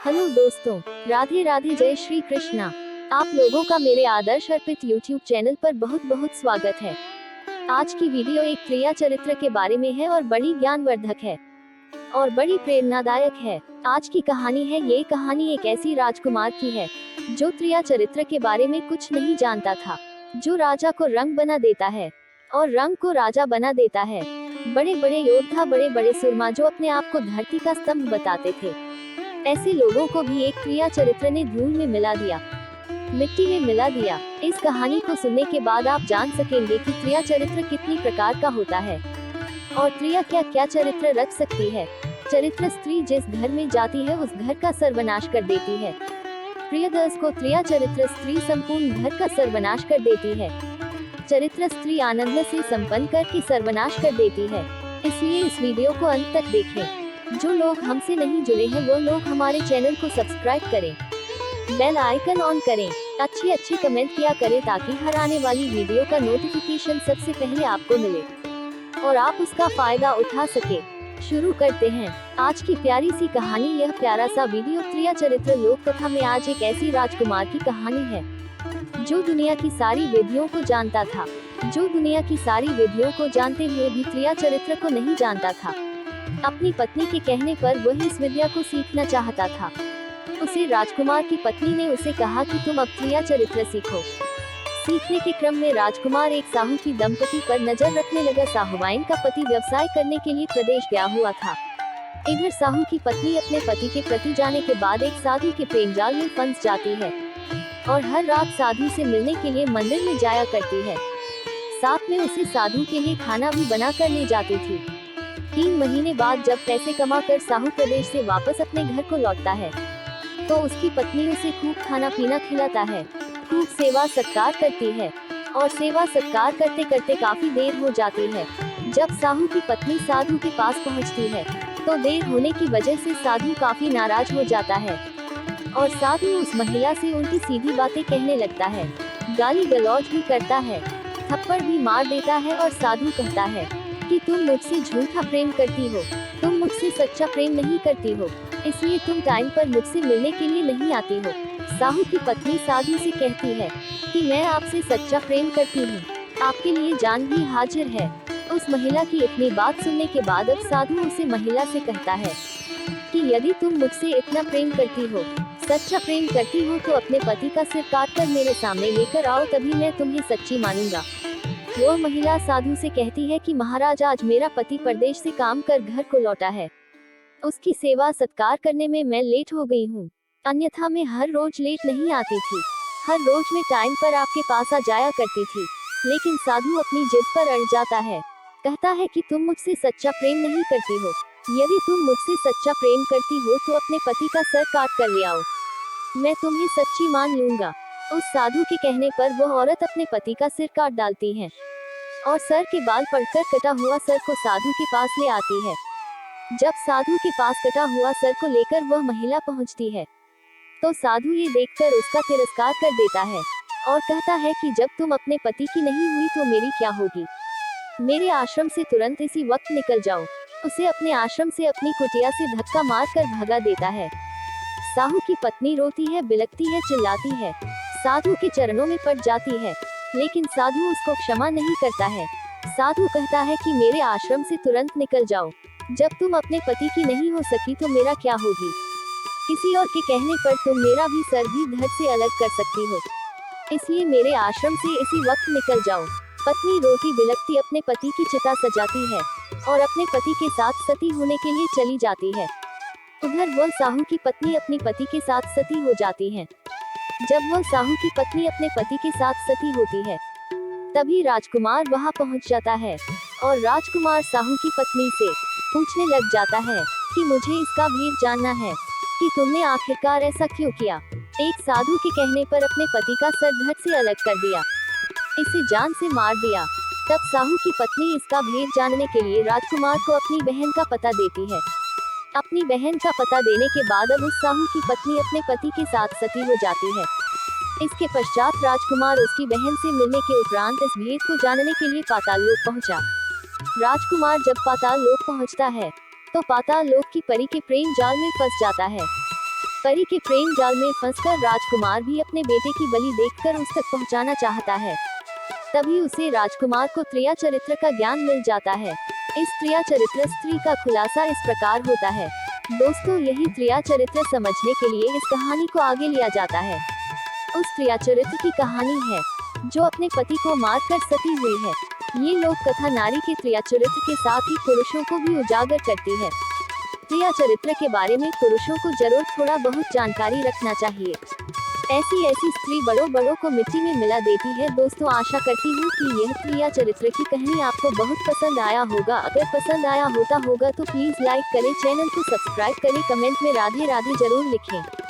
Hello दोस्तों, राधे राधे, जय श्री कृष्णा। आप लोगों का मेरे आदर्श अर्पित यूट्यूब चैनल पर बहुत बहुत स्वागत है। आज की वीडियो एक प्रिया चरित्र के बारे में है और बड़ी ज्ञानवर्धक है और बड़ी प्रेरणादायक है। आज की कहानी है, ये कहानी एक ऐसी राजकुमार की है जो प्रिया चरित्र के बारे में कुछ नहीं जानता था, जो राजा को रंग बना देता है और रंग को राजा बना देता है। बड़े बड़े योद्धा, बड़े बड़े सुरमा जो अपने आप को धरती का स्तंभ बताते थे, ऐसे लोगों को भी एक प्रिया चरित्र ने धूल में मिला दिया, मिट्टी में मिला दिया। इस कहानी को सुनने के बाद आप जान सकेंगे कि प्रिया चरित्र कितनी प्रकार का होता है और प्रिया क्या क्या चरित्र रख सकती है। चरित्र स्त्री जिस घर में जाती है उस घर का सर्वनाश कर देती है। प्रियदर्श को प्रिया चरित्र स्त्री संपूर्ण घर का सर्वनाश कर देती है। चरित्र स्त्री आनंद से संपन्न करके सर्वनाश कर देती है। इसलिए इस वीडियो को अंत तक देखें। जो लोग हमसे नहीं जुड़े हैं वो लोग हमारे चैनल को सब्सक्राइब करें, बेल आइकन ऑन करें, अच्छे कमेंट किया करें ताकि हर आने वाली वीडियो का नोटिफिकेशन सबसे पहले आपको मिले और आप उसका फायदा उठा सके। शुरू करते हैं आज की प्यारी सी कहानी। यह प्यारा सा वीडियो प्रिया चरित्र लोक कथा में आज एक ऐसी राजकुमार की कहानी है जो दुनिया की सारी विधियों को जानता था, जो दुनिया की सारी विधियों को जानते हुए भी प्रिया चरित्र को नहीं जानता था। अपनी पत्नी के कहने पर वह इस विद्या को सीखना चाहता था। उसे राजकुमार की पत्नी ने उसे कहा कि तुम अब प्रिया चरित्र सीखो। सीखने के क्रम में राजकुमार एक साहू की दंपति पर नजर रखने लगा। साहूबाइन का पति व्यवसाय करने के लिए प्रदेश गया हुआ था। इधर साहू की पत्नी अपने पति के प्रति जाने के बाद एक साधु के प्रेम जाल में फंस जाती है और हर रात साधु से मिलने के लिए मंदिर में जाया करती है। साथ में उसे साधु के लिए खाना भी बना कर ले जाती थी। 3 महीने बाद जब पैसे कमाकर साहू प्रदेश से वापस अपने घर को लौटता है तो उसकी पत्नी उसे खूब खाना पीना खिलाता है, खूब सेवा सत्कार करती है और सेवा सत्कार करते करते काफी देर हो जाती है। जब साहू की पत्नी साधु के पास पहुंचती है तो देर होने की वजह से साधु काफी नाराज हो जाता है और साधु उस महिला से उल्टी सीधी बातें कहने लगता है, गाली गलौज भी करता है, थप्पड़ भी मार देता है और साधु कहता है कि तुम मुझसे झूठा प्रेम करती हो, तुम मुझसे सच्चा प्रेम नहीं करती हो, इसलिए तुम टाइम पर मुझसे मिलने के लिए नहीं आती हो। साहू की पत्नी साधु से कहती है कि मैं आपसे सच्चा प्रेम करती हूँ, आपके लिए जान भी हाजिर है। उस महिला की इतनी बात सुनने के बाद अब साधु उसे महिला से कहता है कि यदि तुम मुझसे इतना प्रेम करती हो, सच्चा प्रेम करती हो तो अपने पति का सिर काट कर मेरे सामने लेकर आओ, तभी मैं तुम्हें सच्ची मानूंगा। वो महिला साधु से कहती है कि महाराज, आज मेरा पति परदेश से काम कर घर को लौटा है, उसकी सेवा सत्कार करने में मैं लेट हो गई हूँ, अन्यथा मैं हर रोज लेट नहीं आती थी, हर रोज मैं टाइम पर आपके पास आ जाया करती थी। लेकिन साधु अपनी जिद पर अड़ जाता है, कहता है कि तुम मुझसे सच्चा प्रेम नहीं करती हो, यदि तुम मुझसे सच्चा प्रेम करती हो तो अपने पति का सर काट कर ले आओ, मैं तुम्हें सच्ची मान लूंगा। उस साधु के कहने पर वह औरत अपने पति का सिर काट डालती है और सर के बाल पड़कर कटा हुआ सर को साधु के पास ले आती है। जब साधु के पास कटा हुआ सर को लेकर वह महिला पहुंचती है तो साधु ये देखकर उसका तिरस्कार कर देता है और कहता है कि जब तुम अपने पति की नहीं हुई तो मेरी क्या होगी, मेरे आश्रम से तुरंत इसी वक्त निकल जाओ। उसे अपने आश्रम से अपनी कुटिया से धक्का मार कर भगा देता है। साहू की पत्नी रोती है, बिलखती है, चिल्लाती है, साधु के चरणों में पड़ जाती है, लेकिन साधु उसको क्षमा नहीं करता है। साधु कहता है कि मेरे आश्रम से तुरंत निकल जाओ, जब तुम अपने पति की नहीं हो सकी तो मेरा क्या होगी, किसी और के कहने पर तुम मेरा भी सर भी धड़ से अलग कर सकती हो, इसलिए मेरे आश्रम से इसी वक्त निकल जाओ। पत्नी रोती बिलखती अपने पति की चिता सजाती है और अपने पति के साथ सती होने के लिए चली जाती है। उधर वह साहू की पत्नी अपनी पति के साथ सती हो जाती है। जब वह साहू की पत्नी अपने पति के साथ सती होती है तभी राजकुमार वहां पहुंच जाता है और राजकुमार साहू की पत्नी से पूछने लग जाता है कि मुझे इसका भेद जानना है कि तुमने आखिरकार ऐसा क्यों किया। एक साधु के कहने पर अपने पति का सर धड़ से अलग कर दिया, इसे जान से मार दिया। तब साहू की पत्नी इसका भेद जानने के लिए राजकुमार को अपनी बहन का पता देती है। अपनी बहन का पता देने के बाद अब उस साहू की पत्नी अपने पति के साथ सती हो जाती है। इसके पश्चात राजकुमार उसकी बहन से मिलने के उपरांत इस भेद को जानने के लिए पाताल लोक पहुंचा। राजकुमार जब पाताल लोक पहुंचता है तो पाताल लोक की परी के प्रेम जाल में फंस जाता है। परी के प्रेम जाल में फंसकर राजकुमार भी अपने बेटे की बलि देखकर उस तक पहुंचाना चाहता है। तभी उसे राजकुमार को त्रिया चरित्र का ज्ञान मिल जाता है। इस त्रिया चरित्र स्त्री का खुलासा इस प्रकार होता है। दोस्तों, यही त्रिया चरित्र समझने के लिए इस कहानी को आगे लिया जाता है। उस त्रिया चरित्र की कहानी है जो अपने पति को मारकर सती हुई है। ये लोक कथा नारी के त्रिया चरित्र के साथ ही पुरुषों को भी उजागर करती है। त्रिया चरित्र के बारे में पुरुषों को जरूर थोड़ा बहुत जानकारी रखना चाहिए। ऐसी स्त्री बड़ों को मिट्टी में मिला देती है। दोस्तों, आशा करती हूँ कि यह त्रिया चरित्र की कहानी आपको बहुत पसंद आया होगा। अगर पसंद आया होगा तो प्लीज लाइक करें, चैनल को सब्सक्राइब करें, कमेंट में राधे राधे जरूर लिखें।